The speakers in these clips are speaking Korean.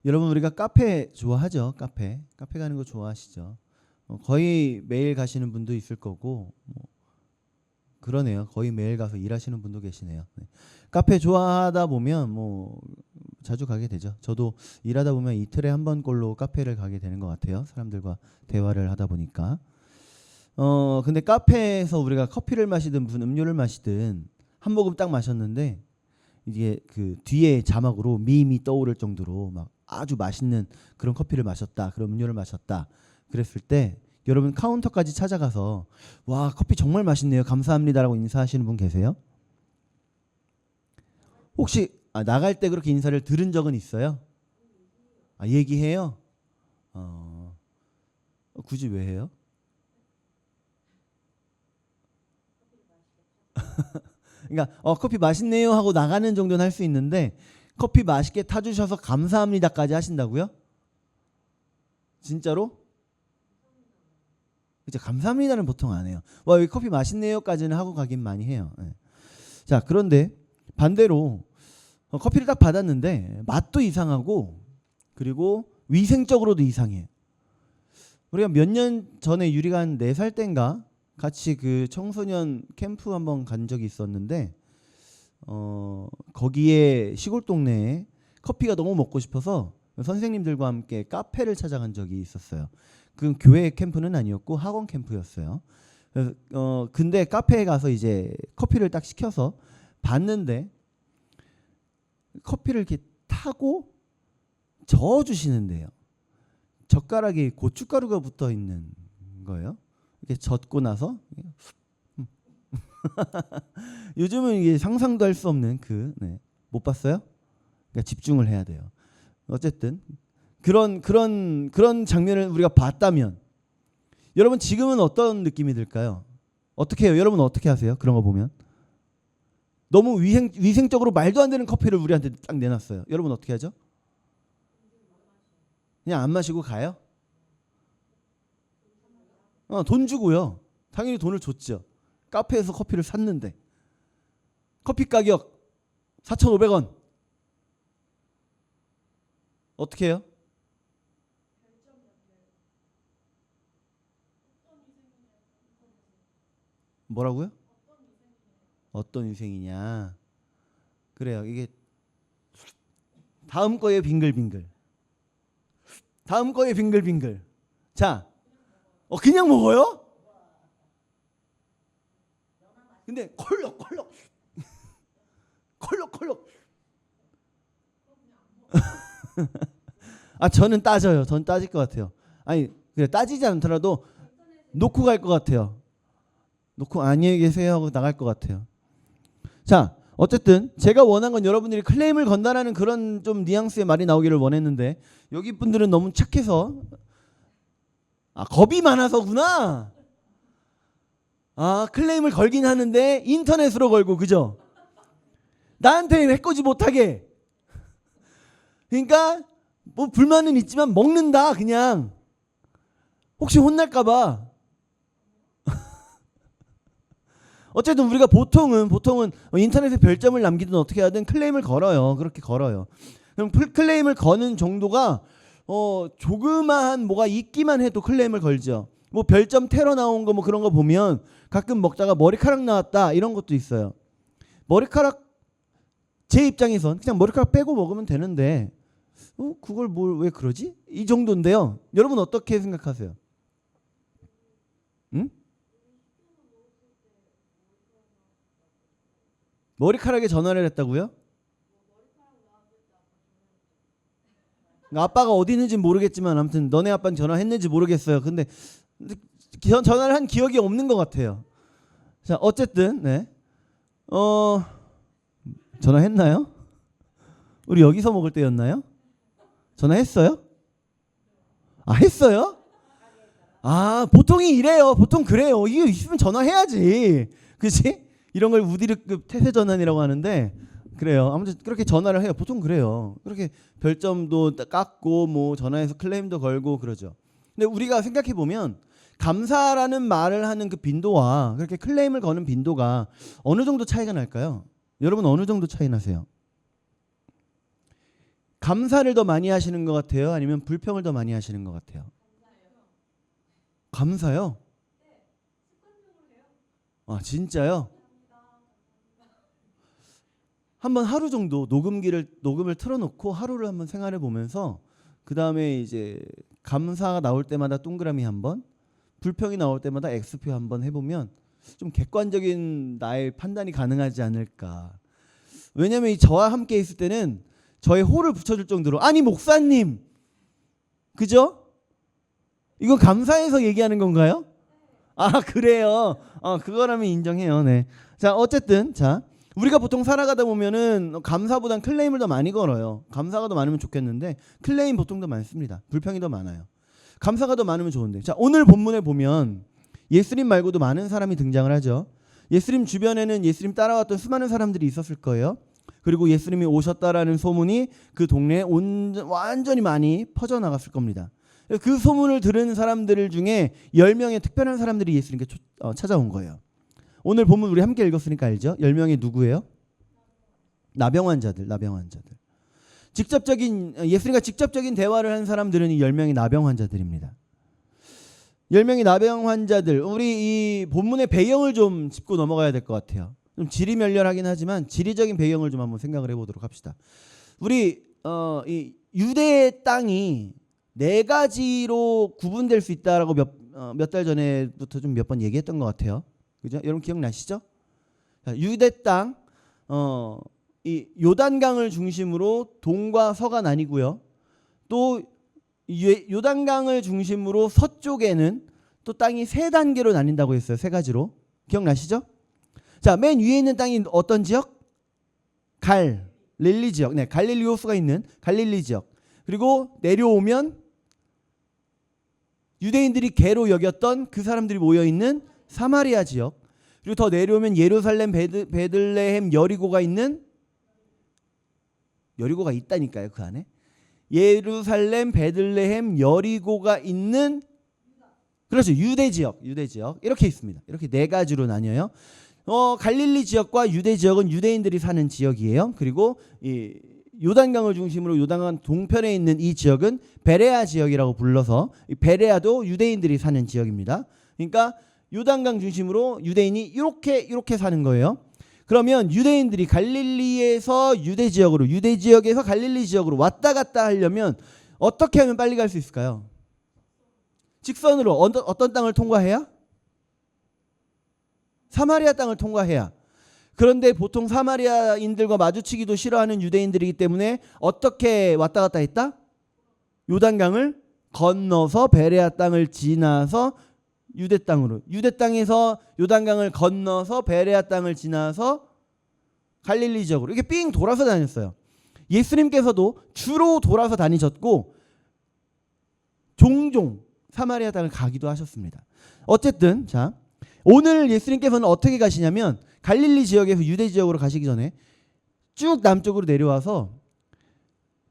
여러분 우리가 카페 좋아하죠? 카페 가는 거 좋아하시죠? 거의 매일 가시는 분도 있을 거고 그러네요. 거의 매일 가서 일하시는 분도 계시네요. 네. 카페 좋아하다 보면 자주 가게 되죠. 저도 일하다 보면 이틀에 한 번꼴로 카페를 가게 되는 것 같아요. 사람들과 대화를 하다 보니까. 근데 카페에서 우리가 커피를 마시든 무슨 음료를 마시든 한 모금 딱 마셨는데 이게 그 뒤에 자막으로 밈이 떠오를 정도로 막 아주 맛있는 그런 커피를 마셨다, 그런 음료를 마셨다 그랬을 때 여러분 카운터까지 찾아가서 와 커피 정말 맛있네요, 감사합니다라고 인사하시는 분 계세요? 혹시 나갈 때 그렇게 인사를 들은 적은 있어요? 얘기해요? 굳이 왜 해요? 그러니까 커피 맛있네요 하고 나가는 정도는 할 수 있는데 커피 맛있게 타주셔서 감사합니다까지 하신다고요? 진짜로? 그죠? 감사합니다는 보통 안 해요. 와 여기 커피 맛있네요까지는 하고 가긴 많이 해요. 네. 자 그런데 반대로 커피를 딱 받았는데 맛도 이상하고 그리고 위생적으로도 이상해요. 우리가 몇 년 전에 유리가 한 4살 땐가 같이 그 청소년 캠프 한번 간 적이 있었는데 거기에 시골 동네에 커피가 너무 먹고 싶어서 선생님들과 함께 카페를 찾아간 적이 있었어요. 그 교회 캠프는 아니었고 학원 캠프였어요. 근데 카페에 가서 이제 커피를 딱 시켜서 봤는데 커피를 이렇게 타고 저어 주시는데요. 젓가락에 고춧가루가 붙어 있는 거예요. 이렇게 젓고 나서 요즘은 이게 상상도 할 수 없는 못 봤어요? 그러니까 집중을 해야 돼요. 어쨌든 그런 장면을 우리가 봤다면 여러분 지금은 어떤 느낌이 들까요? 어떻게 해요? 여러분 어떻게 하세요? 그런 거 보면 너무 위생적으로 말도 안 되는 커피를 우리한테 딱 내놨어요. 여러분 어떻게 하죠? 그냥 안 마시고 가요? 돈 주고요. 당연히 돈을 줬죠. 카페에서 커피를 샀는데 커피 가격 4,500원. 어떻게 해요? 뭐라고요? 어떤 위생이냐? 그래요. 이게 다음 거에 빙글빙글. 다음 거에 빙글빙글. 자, 그냥 먹어요? 근데 콜록콜록 콜록콜록 저는 따져요. 전 따질 것 같아요. 아니 그래 따지지 않더라도 놓고 갈 것 같아요. 놓고 안녕히 계세요 하고 나갈 것 같아요. 자 어쨌든 제가 원한 건 여러분들이 클레임을 건다라는 그런 좀 뉘앙스의 말이 나오기를 원했는데 여기 분들은 너무 착해서 겁이 많아서구나. 클레임을 걸긴 하는데 인터넷으로 걸고 그죠? 나한테 해코지 못하게. 그러니까 뭐 불만은 있지만 먹는다 그냥. 혹시 혼날까봐. 어쨌든 우리가 보통은 인터넷에 별점을 남기든 어떻게 하든 클레임을 걸어요. 그렇게 걸어요. 그럼 클레임을 거는 정도가 조그마한 뭐가 있기만 해도 클레임을 걸죠. 뭐 별점 테러 나온 거 뭐 그런 거 보면 가끔 먹다가 머리카락 나왔다 이런 것도 있어요. 머리카락 제 입장에선 그냥 머리카락 빼고 먹으면 되는데 그걸 뭘 왜 그러지? 이 정도인데요. 여러분 어떻게 생각하세요? 응? 머리카락에 전화를 했다고요? 아빠가 어디 있는지 모르겠지만 아무튼 너네 아빠는 전화했는지 모르겠어요. 근데 전화를 한 기억이 없는 것 같아요. 자 어쨌든 전화했나요? 우리 여기서 먹을 때였나요? 전화했어요? 했어요? 보통이 이래요. 보통 그래요. 이게 있으면 전화해야지. 그치? 이런 걸 우디르급 태세 전환이라고 하는데 그래요. 아무튼 그렇게 전화를 해요. 보통 그래요. 그렇게 별점도 깎고 뭐 전화해서 클레임도 걸고 그러죠. 근데 우리가 생각해 보면 감사라는 말을 하는 그 빈도와 그렇게 클레임을 거는 빈도가 어느 정도 차이가 날까요? 여러분 어느 정도 차이 나세요? 감사를 더 많이 하시는 것 같아요? 아니면 불평을 더 많이 하시는 것 같아요? 감사요? 아, 진짜요? 한번 하루 정도 녹음을 틀어놓고 하루를 한번 생활해 보면서 그 다음에 이제 감사가 나올 때마다 동그라미 한 번, 불평이 나올 때마다 X표 한 번 해보면 좀 객관적인 나의 판단이 가능하지 않을까. 왜냐면 저와 함께 있을 때는 저의 호를 붙여줄 정도로 아니 목사님, 그죠? 이거 감사해서 얘기하는 건가요? 아 그래요. 그거라면 인정해요. 네. 자 어쨌든 자 우리가 보통 살아가다 보면은 감사보단 클레임을 더 많이 걸어요. 감사가 더 많으면 좋겠는데 클레임 보통 더 많습니다. 불평이 더 많아요. 감사가 더 많으면 좋은데. 자 오늘 본문에 보면 예수님 말고도 많은 사람이 등장을 하죠. 예수님 주변에는 예수님 따라왔던 수많은 사람들이 있었을 거예요. 그리고 예수님이 오셨다라는 소문이 그 동네에 완전히 많이 퍼져나갔을 겁니다. 그 소문을 들은 사람들 중에 10명의 특별한 사람들이 예수님께 찾아온 거예요. 오늘 본문 우리 함께 읽었으니까 알죠? 10명이 누구예요? 나병 환자들. 예수님과 직접적인 대화를 한 사람들은 이 10명의 나병 환자들입니다. 10명의 나병 환자들. 우리 이 본문의 배경을 좀 짚고 넘어가야 될 것 같아요. 좀 지리멸렬하긴 하지만 지리적인 배경을 좀 한번 생각을 해보도록 합시다. 우리 이 유대의 땅이 4가지로 구분될 수 있다라고 몇 달 전에부터 좀 몇 번 얘기했던 것 같아요. 그죠? 여러분 기억나시죠? 유대 땅, 이 요단강을 중심으로 동과 서가 나뉘고요. 또 요단강을 중심으로 서쪽에는 또 땅이 3단계로 나뉜다고 했어요. 3가지로. 기억나시죠? 자, 맨 위에 있는 땅이 어떤 지역? 갈릴리 지역. 네, 갈릴리 호수가 있는 갈릴리 지역. 그리고 내려오면 유대인들이 개로 여겼던 그 사람들이 모여 있는 사마리아 지역. 그리고 더 내려오면 예루살렘, 베들레헴, 여리고가 있는 여리고가 있다니까요. 그 안에 예루살렘, 베들레헴, 여리고가 있는 그렇죠. 유대 지역 이렇게 있습니다. 이렇게 4가지로 나뉘어요. 갈릴리 지역과 유대 지역은 유대인들이 사는 지역이에요. 그리고 이 요단강을 중심으로 요단강 동편에 있는 이 지역은 베레아 지역이라고 불러서 이 베레아도 유대인들이 사는 지역입니다. 그러니까 요단강 중심으로 유대인이 이렇게 사는 거예요. 그러면 유대인들이 갈릴리에서 유대 지역으로, 유대 지역에서 갈릴리 지역으로 왔다 갔다 하려면 어떻게 하면 빨리 갈 수 있을까요? 직선으로 어떤 땅을 통과해야? 사마리아 땅을 통과해야. 그런데 보통 사마리아인들과 마주치기도 싫어하는 유대인들이기 때문에 어떻게 왔다 갔다 했다? 요단강을 건너서 베레아 땅을 지나서 유대 땅으로, 유대 땅에서 요단강을 건너서 베레아 땅을 지나서 갈릴리 지역으로 이렇게 삥 돌아서 다녔어요. 예수님께서도 주로 돌아서 다니셨고 종종 사마리아 땅을 가기도 하셨습니다. 어쨌든 자 오늘 예수님께서는 어떻게 가시냐면 갈릴리 지역에서 유대 지역으로 가시기 전에 쭉 남쪽으로 내려와서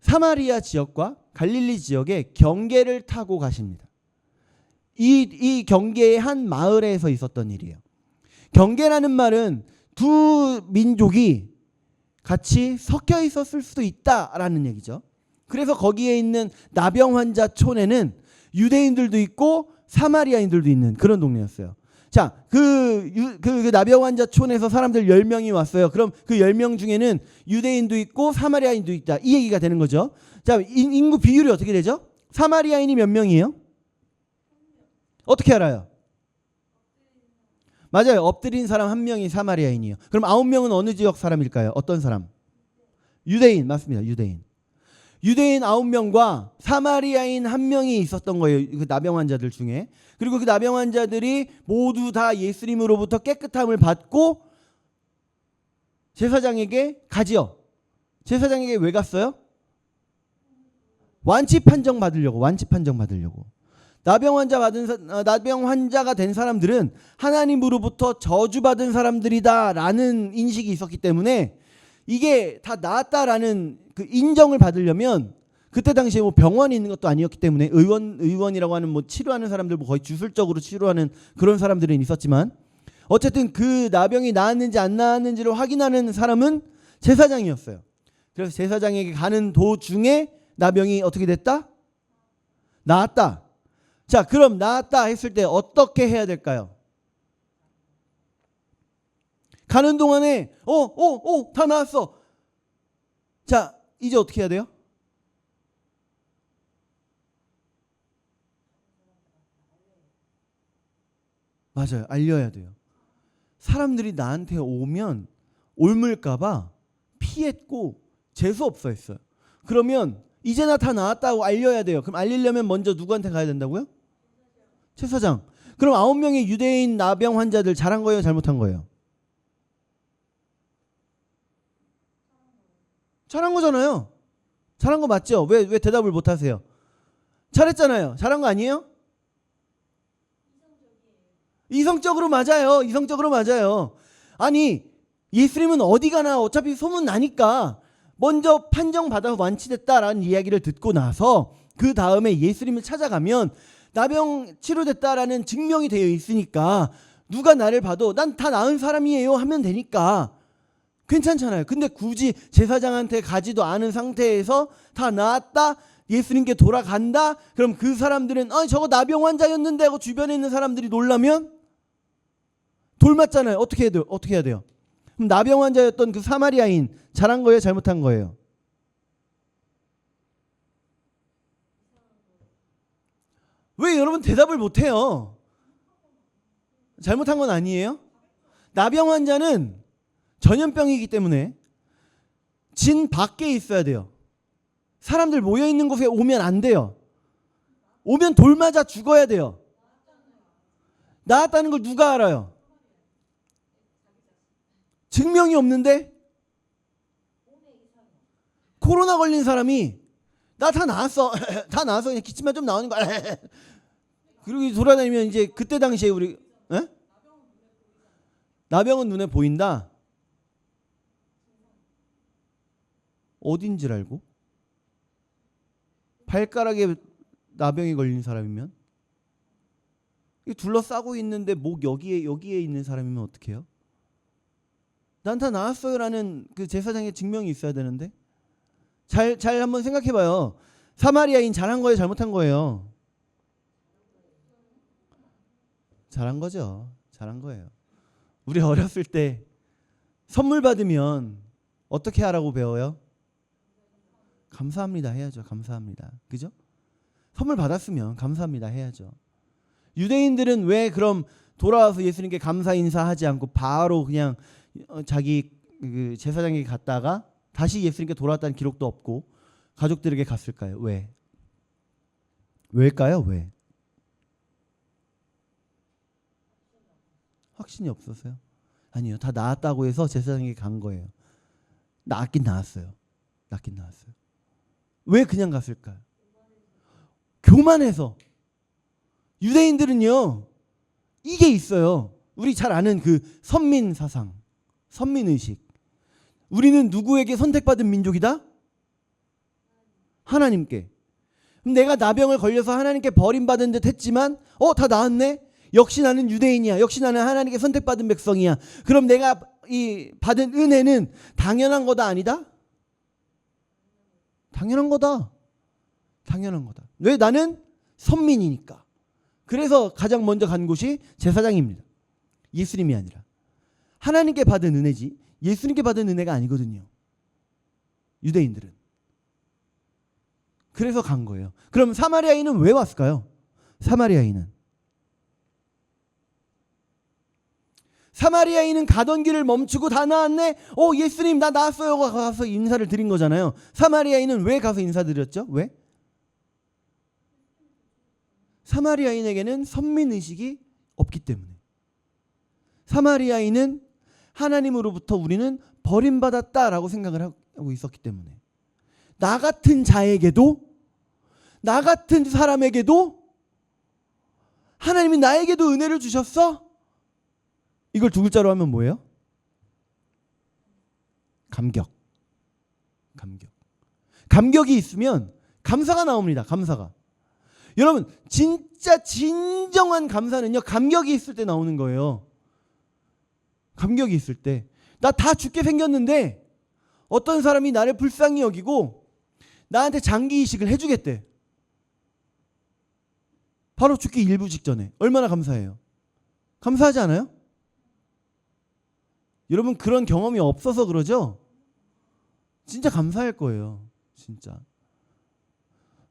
사마리아 지역과 갈릴리 지역의 경계를 타고 가십니다. 이 경계의 한 마을에서 있었던 일이에요. 경계라는 말은 두 민족이 같이 섞여 있었을 수도 있다라는 얘기죠. 그래서 거기에 있는 나병 환자촌에는 유대인들도 있고 사마리아인들도 있는 그런 동네였어요. 자, 그 나병 환자촌에서 사람들 10명이 왔어요. 그럼 그 10명 중에는 유대인도 있고 사마리아인도 있다. 이 얘기가 되는 거죠. 자, 인구 비율이 어떻게 되죠? 사마리아인이 몇 명이에요? 어떻게 알아요? 맞아요. 엎드린 사람 1명이 사마리아인이에요. 그럼 9명은 어느 지역 사람일까요? 어떤 사람? 유대인. 맞습니다. 유대인 9명과 사마리아인 1명이 있었던 거예요. 그 나병 환자들 중에. 그리고 그 나병 환자들이 모두 다 예수님으로부터 깨끗함을 받고 제사장에게 가지요. 제사장에게 왜 갔어요? 완치 판정 받으려고. 나병 환자가 된 사람들은 하나님으로부터 저주받은 사람들이다라는 인식이 있었기 때문에 이게 다 나았다라는 그 인정을 받으려면 그때 당시에 뭐 병원이 있는 것도 아니었기 때문에 의원이라고 하는 뭐 치료하는 사람들 뭐 거의 주술적으로 치료하는 그런 사람들은 있었지만 어쨌든 그 나병이 나았는지 안 나았는지를 확인하는 사람은 제사장이었어요. 그래서 제사장에게 가는 도중에 나병이 어떻게 됐다? 나았다. 자, 그럼 나았다 했을 때 어떻게 해야 될까요? 가는 동안에 다 나았어. 자, 이제 어떻게 해야 돼요? 맞아요. 알려야 돼요. 사람들이 나한테 오면 옮을까봐 피했고 재수 없어 했어요. 그러면 이제 나 다 나았다고 알려야 돼요. 그럼 알리려면 먼저 누구한테 가야 된다고요? 제사장. 그럼 9명의 유대인 나병 환자들 잘한 거예요? 잘못한 거예요? 잘한 거잖아요. 잘한 거 맞죠? 왜 대답을 못 하세요? 잘했잖아요. 잘한 거 아니에요? 이성적으로 맞아요. 이성적으로 맞아요. 아니, 예수님은 어디 가나 어차피 소문 나니까 먼저 판정받아서 완치됐다라는 이야기를 듣고 나서 그 다음에 예수님을 찾아가면 나병 치료됐다라는 증명이 되어 있으니까 누가 나를 봐도 난 다 나은 사람이에요 하면 되니까 괜찮잖아요. 근데 굳이 제사장한테 가지도 않은 상태에서 다 나았다, 예수님께 돌아간다, 그럼 그 사람들은 저거 나병 환자였는데 하고 주변에 있는 사람들이 놀라면 돌맞잖아요. 어떻게 해야 돼요? 어떻게 해야 돼요? 그럼 나병 환자였던 그 사마리아인 잘한 거예요? 잘못한 거예요? 왜 여러분 대답을 못해요? 잘못한 건 아니에요? 나병 환자는 전염병이기 때문에 진 밖에 있어야 돼요. 사람들 모여있는 곳에 오면 안 돼요. 오면 돌 맞아 죽어야 돼요. 나았다는 걸 누가 알아요? 증명이 없는데 코로나 걸린 사람이 나 다 나았어 다 나았어 그냥 기침만 좀 나오는 거야 그리고 돌아다니면 이제 그때 당시에 우리 나병은 눈에 보인다. 어딘지를 알고? 발가락에 나병이 걸린 사람이면 둘러싸고 있는데 목 여기에 있는 사람이면 어떻게 해요? 난 다 나았어요라는 그 제사장의 증명이 있어야 되는데 잘 한번 생각해봐요. 사마리아인 잘한 거예요? 잘못한 거예요? 잘한 거죠. 잘한 거예요. 우리 어렸을 때 선물 받으면 어떻게 하라고 배워요? 감사합니다 해야죠. 감사합니다. 그죠? 선물 받았으면 감사합니다 해야죠. 유대인들은 왜 그럼 돌아와서 예수님께 감사 인사하지 않고 바로 그냥 자기 그 제사장에게 갔다가 다시 예수님께 돌아왔다는 기록도 없고 가족들에게 갔을까요? 왜? 왜일까요? 왜? 확신이 없어서요? 아니요. 다 나았다고 해서 제사장에게 간 거예요. 나았긴 나았어요. 낫긴 나았어요. 왜 그냥 갔을까요? 교만해서. 유대인들은요, 이게 있어요. 우리 잘 아는 그 선민 사상, 선민 의식. 우리는 누구에게 선택받은 민족이다? 하나님께. 내가 나병을 걸려서 하나님께 버림받은 듯 했지만 다 나았네? 역시 나는 유대인이야. 역시 나는 하나님께 선택받은 백성이야. 그럼 내가 이 받은 은혜는 당연한 거다 아니다? 당연한 거다. 당연한 거다. 왜? 나는 선민이니까. 그래서 가장 먼저 간 곳이 제사장입니다. 예수님이 아니라. 하나님께 받은 은혜지 예수님께 받은 은혜가 아니거든요. 유대인들은. 그래서 간 거예요. 그럼 사마리아인은 왜 왔을까요? 사마리아인은 가던 길을 멈추고 다 나았네. 예수님 나 나았어요. 가서 인사를 드린 거잖아요. 사마리아인은 왜 가서 인사드렸죠? 왜? 사마리아인에게는 선민의식이 없기 때문에. 사마리아인은 하나님으로부터 우리는 버림받았다라고 생각을 하고 있었기 때문에. 나 같은 자에게도, 나 같은 사람에게도 하나님이 나에게도 은혜를 주셨어? 이걸 두 글자로 하면 뭐예요? 감격. 감격이 있으면 감사가 나옵니다. 감사가. 여러분 진짜 진정한 감사는요, 감격이 있을 때 나오는 거예요. 감격이 있을 때. 나 다 죽게 생겼는데 어떤 사람이 나를 불쌍히 여기고 나한테 장기 이식을 해주겠대. 바로 죽기 일부 직전에. 얼마나 감사해요. 감사하지 않아요? 여러분 그런 경험이 없어서 그러죠? 진짜 감사할 거예요. 진짜.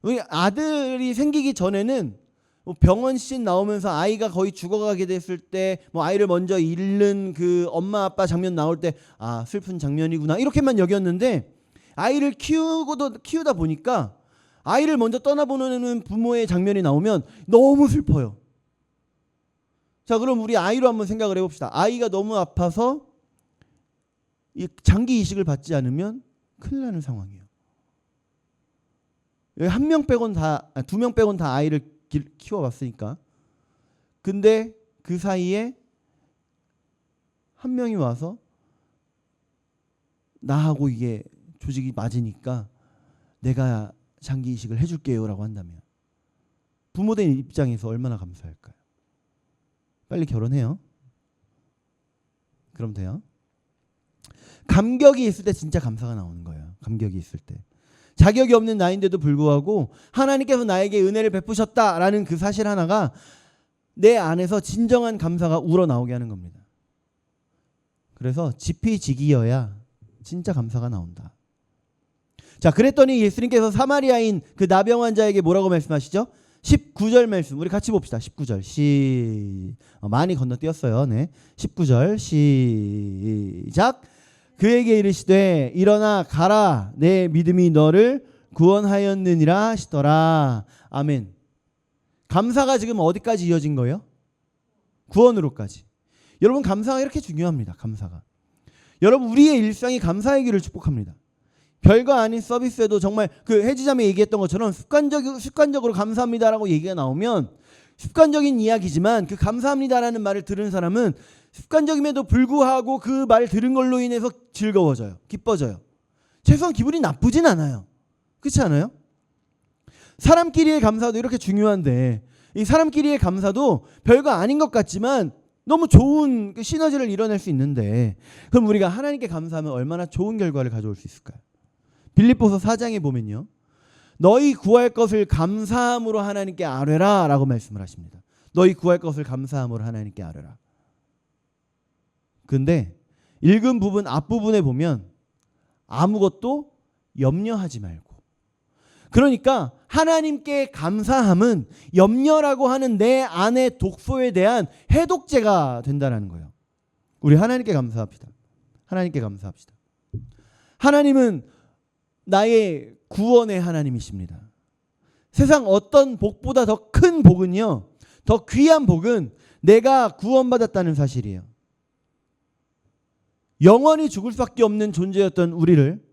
우리 아들이 생기기 전에는 병원 씬 나오면서 아이가 거의 죽어가게 됐을 때 뭐 아이를 먼저 잃는 그 엄마 아빠 장면 나올 때 아 슬픈 장면이구나 이렇게만 여겼는데 아이를 키우다 보니까 아이를 먼저 떠나보내는 부모의 장면이 나오면 너무 슬퍼요. 자 그럼 우리 아이로 한번 생각을 해봅시다. 아이가 너무 아파서 이 장기 이식을 받지 않으면 큰일 나는 상황이에요. 한 명 빼곤 다, 두 명 빼곤 다 아이를 키워봤으니까. 근데 그 사이에 한 명이 와서 나하고 이게 조직이 맞으니까 내가 장기 이식을 해줄게요 라고 한다면 부모된 입장에서 얼마나 감사할까요? 빨리 결혼해요. 그럼 돼요. 감격이 있을 때 진짜 감사가 나오는 거예요. 감격이 있을 때. 자격이 없는 나인데도 불구하고 하나님께서 나에게 은혜를 베푸셨다라는 그 사실 하나가 내 안에서 진정한 감사가 우러나오게 하는 겁니다. 그래서 지피지기여야 진짜 감사가 나온다. 자, 그랬더니 예수님께서 사마리아인 그 나병 환자에게 뭐라고 말씀하시죠? 19절 말씀 우리 같이 봅시다. 19절 많이 건너뛰었어요. 네, 19절 시작. 그에게 이르시되 일어나 가라 내 믿음이 너를 구원하였느니라 하시더라. 아멘. 감사가 지금 어디까지 이어진 거예요? 구원으로까지. 여러분 감사가 이렇게 중요합니다. 감사가. 여러분 우리의 일상이 감사의 길을 축복합니다. 별거 아닌 서비스에도 정말 그 혜지자매 얘기했던 것처럼 습관적으로 감사합니다라고 얘기가 나오면 습관적인 이야기지만 그 감사합니다라는 말을 들은 사람은 습관적임에도 불구하고 그 말 들은 걸로 인해서 즐거워져요. 기뻐져요. 최소한 기분이 나쁘진 않아요. 그렇지 않아요? 사람끼리의 감사도 이렇게 중요한데 이 사람끼리의 감사도 별거 아닌 것 같지만 너무 좋은 그 시너지를 이뤄낼 수 있는데 그럼 우리가 하나님께 감사하면 얼마나 좋은 결과를 가져올 수 있을까요? 빌립보서 4장에 보면요. 너희 구할 것을 감사함으로 하나님께 아뢰라 라고 말씀을 하십니다. 너희 구할 것을 감사함으로 하나님께 아뢰라. 근데 읽은 부분 앞부분에 보면 아무것도 염려하지 말고 그러니까 하나님께 감사함은 염려라고 하는 내 안의 독소에 대한 해독제가 된다는 거예요. 우리 하나님께 감사합시다. 하나님께 감사합시다. 하나님은 나의 구원의 하나님이십니다. 세상 어떤 복보다 더 큰 복은요. 더 귀한 복은 내가 구원받았다는 사실이에요. 영원히 죽을 수밖에 없는 존재였던 우리를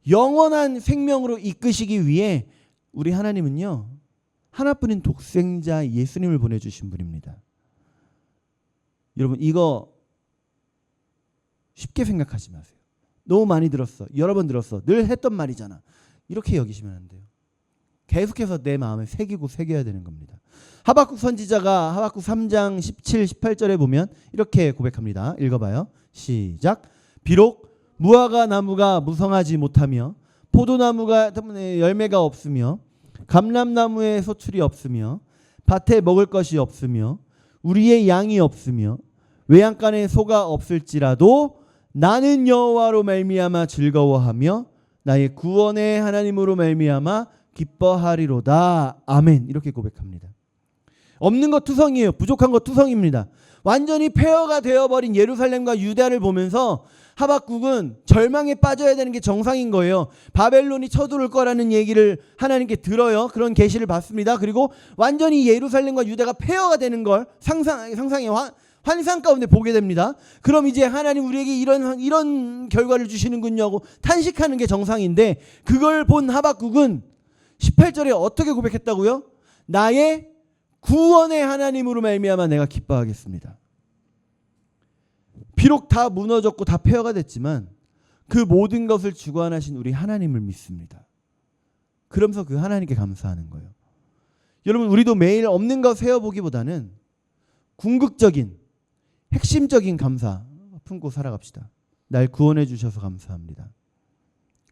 영원한 생명으로 이끄시기 위해 우리 하나님은요. 하나뿐인 독생자 예수님을 보내주신 분입니다. 여러분 이거 쉽게 생각하지 마세요. 너무 많이 들었어. 여러 번 들었어. 늘 했던 말이잖아. 이렇게 여기시면 안 돼요. 계속해서 내 마음에 새겨야 되는 겁니다. 하박국 선지자가 하박국 3장 17, 18절에 보면 이렇게 고백합니다. 읽어봐요. 시작. 비록 무화과 나무가 무성하지 못하며 포도나무가 열매가 없으며 감람나무에 소출이 없으며 밭에 먹을 것이 없으며 우리의 양이 없으며 외양간에 소가 없을지라도 나는 여호와로 말미암아 즐거워하며 나의 구원의 하나님으로 말미암아 기뻐하리로다. 아멘. 이렇게 고백합니다. 없는 것 투성이에요. 부족한 것 투성입니다. 완전히 폐허가 되어버린 예루살렘과 유다를 보면서 하박국은 절망에 빠져야 되는 게 정상인 거예요. 바벨론이 쳐들어올 거라는 얘기를 하나님께 들어요. 그런 계시를 받습니다. 그리고 완전히 예루살렘과 유다가 폐허가 되는 걸 상상의 환상 가운데 보게 됩니다. 그럼 이제 하나님 우리에게 이런 결과를 주시는군요 하고 탄식하는 게 정상인데 그걸 본 하박국은 18절에 어떻게 고백했다고요? 나의 구원의 하나님으로 말미암아 내가 기뻐하겠습니다. 비록 다 무너졌고 다 폐허가 됐지만 그 모든 것을 주관하신 우리 하나님을 믿습니다. 그러면서 그 하나님께 감사하는 거예요. 여러분 우리도 매일 없는 것 세어보기보다는 궁극적인 핵심적인 감사 품고 살아갑시다. 날 구원해 주셔서 감사합니다.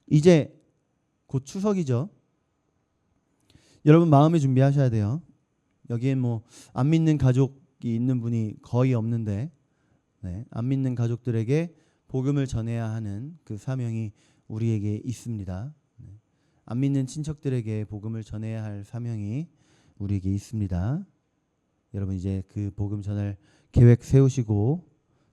이제 곧 추석이죠. 여러분 마음의 준비하셔야 돼요. 여기엔 뭐 안 믿는 가족이 있는 분이 거의 없는데, 네, 안 믿는 가족들에게 복음을 전해야 하는 그 사명이 우리에게 있습니다. 네, 안 믿는 친척들에게 복음을 전해야 할 사명이 우리에게 있습니다. 여러분 이제 그 복음 전할 계획 세우시고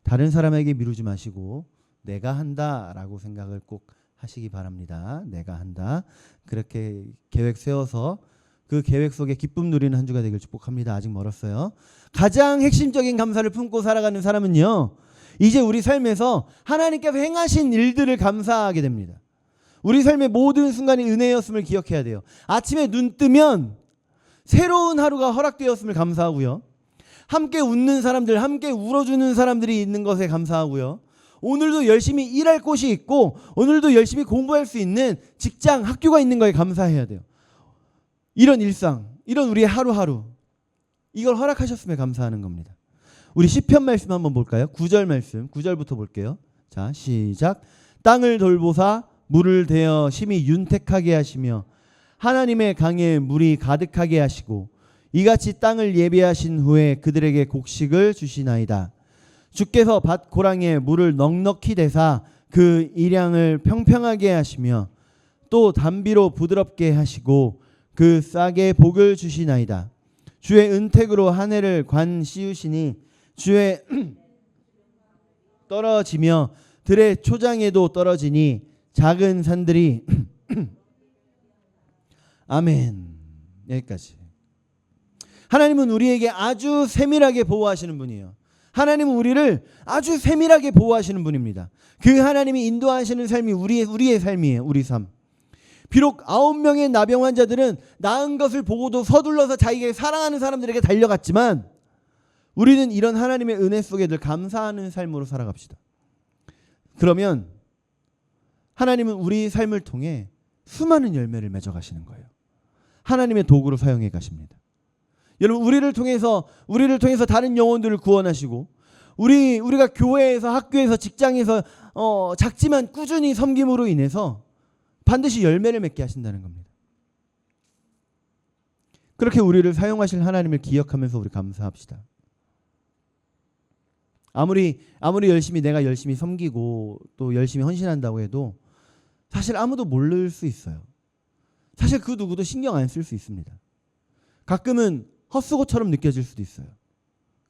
다른 사람에게 미루지 마시고 내가 한다라고 생각을 꼭 하시기 바랍니다. 내가 한다. 그렇게 계획 세워서 그 계획 속에 기쁨 누리는 한 주가 되길 축복합니다. 아직 멀었어요. 가장 핵심적인 감사를 품고 살아가는 사람은요, 이제 우리 삶에서 하나님께서 행하신 일들을 감사하게 됩니다. 우리 삶의 모든 순간이 은혜였음을 기억해야 돼요. 아침에 눈 뜨면 새로운 하루가 허락되었음을 감사하고요. 함께 웃는 사람들, 함께 울어주는 사람들이 있는 것에 감사하고요. 오늘도 열심히 일할 곳이 있고 오늘도 열심히 공부할 수 있는 직장, 학교가 있는 거에 감사해야 돼요. 이런 일상, 이런 우리의 하루하루, 이걸 허락하셨음에 감사하는 겁니다. 우리 시편 말씀 한번 볼까요? 9절 말씀, 9절부터 볼게요. 자, 시작. 땅을 돌보사 물을 대어 심히 윤택하게 하시며 하나님의 강에 물이 가득하게 하시고 이같이 땅을 예비하신 후에 그들에게 곡식을 주시나이다. 주께서 밭 고랑에 물을 넉넉히 대사 그 일양을 평평하게 하시며 또 담비로 부드럽게 하시고 그 싹에 복을 주시나이다. 주의 은택으로 한 해를 관 씌우시니 주의 떨어지며 들의 초장에도 떨어지니 작은 산들이 아멘. 여기까지. 하나님은 우리에게 아주 세밀하게 보호하시는 분이에요. 하나님은 우리를 아주 세밀하게 보호하시는 분입니다. 그 하나님이 인도하시는 삶이 우리의 삶이에요. 우리 삶. 비록 9명의 나병 환자들은 나은 것을 보고도 서둘러서 자기가 사랑하는 사람들에게 달려갔지만 우리는 이런 하나님의 은혜 속에 늘 감사하는 삶으로 살아갑시다. 그러면 하나님은 우리 삶을 통해 수많은 열매를 맺어가시는 거예요. 하나님의 도구로 사용해 가십니다. 여러분 우리를 통해서 다른 영혼들을 구원하시고 우리가 교회에서 학교에서 직장에서 작지만 꾸준히 섬김으로 인해서 반드시 열매를 맺게 하신다는 겁니다. 그렇게 우리를 사용하실 하나님을 기억하면서 우리 감사합시다. 아무리 내가 열심히 섬기고 또 열심히 헌신한다고 해도 사실 아무도 모를 수 있어요. 사실 그 누구도 신경 안 쓸 수 있습니다. 가끔은 헛수고처럼 느껴질 수도 있어요.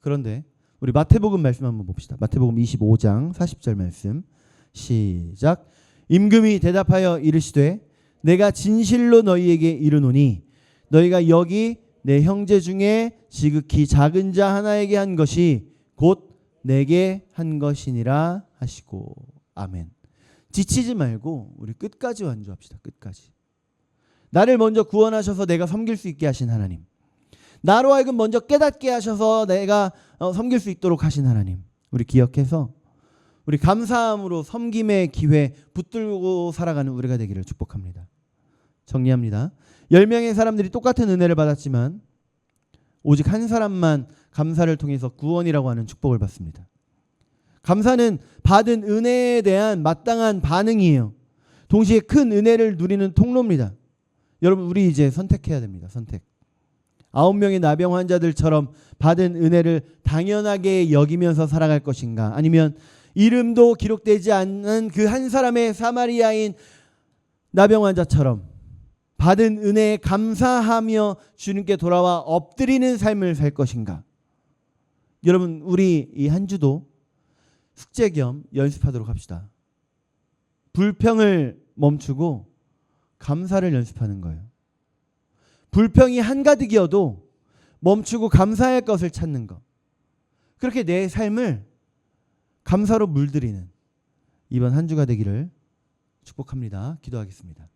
그런데 우리 마태복음 말씀 한번 봅시다. 마태복음 25장 40절 말씀 시작. 임금이 대답하여 이르시되 내가 진실로 너희에게 이르노니 너희가 여기 내 형제 중에 지극히 작은 자 하나에게 한 것이 곧 내게 한 것이니라 하시고 아멘. 지치지 말고 우리 끝까지 완주합시다. 끝까지. 나를 먼저 구원하셔서 내가 섬길 수 있게 하신 하나님, 나로 하여금 먼저 깨닫게 하셔서 내가 섬길 수 있도록 하신 하나님, 우리 기억해서 우리 감사함으로 섬김의 기회 붙들고 살아가는 우리가 되기를 축복합니다. 정리합니다. 10명의 사람들이 똑같은 은혜를 받았지만 오직 한 사람만 감사를 통해서 구원이라고 하는 축복을 받습니다. 감사는 받은 은혜에 대한 마땅한 반응이에요. 동시에 큰 은혜를 누리는 통로입니다. 여러분 우리 이제 선택해야 됩니다. 선택. 9명의 나병 환자들처럼 받은 은혜를 당연하게 여기면서 살아갈 것인가, 아니면 이름도 기록되지 않는 그 한 사람의 사마리아인 나병 환자처럼 받은 은혜에 감사하며 주님께 돌아와 엎드리는 삶을 살 것인가. 여러분 우리 이 한 주도 숙제 겸 연습하도록 합시다. 불평을 멈추고 감사를 연습하는 거예요. 불평이 한가득이어도 멈추고 감사할 것을 찾는 것. 그렇게 내 삶을 감사로 물들이는 이번 한 주가 되기를 축복합니다. 기도하겠습니다.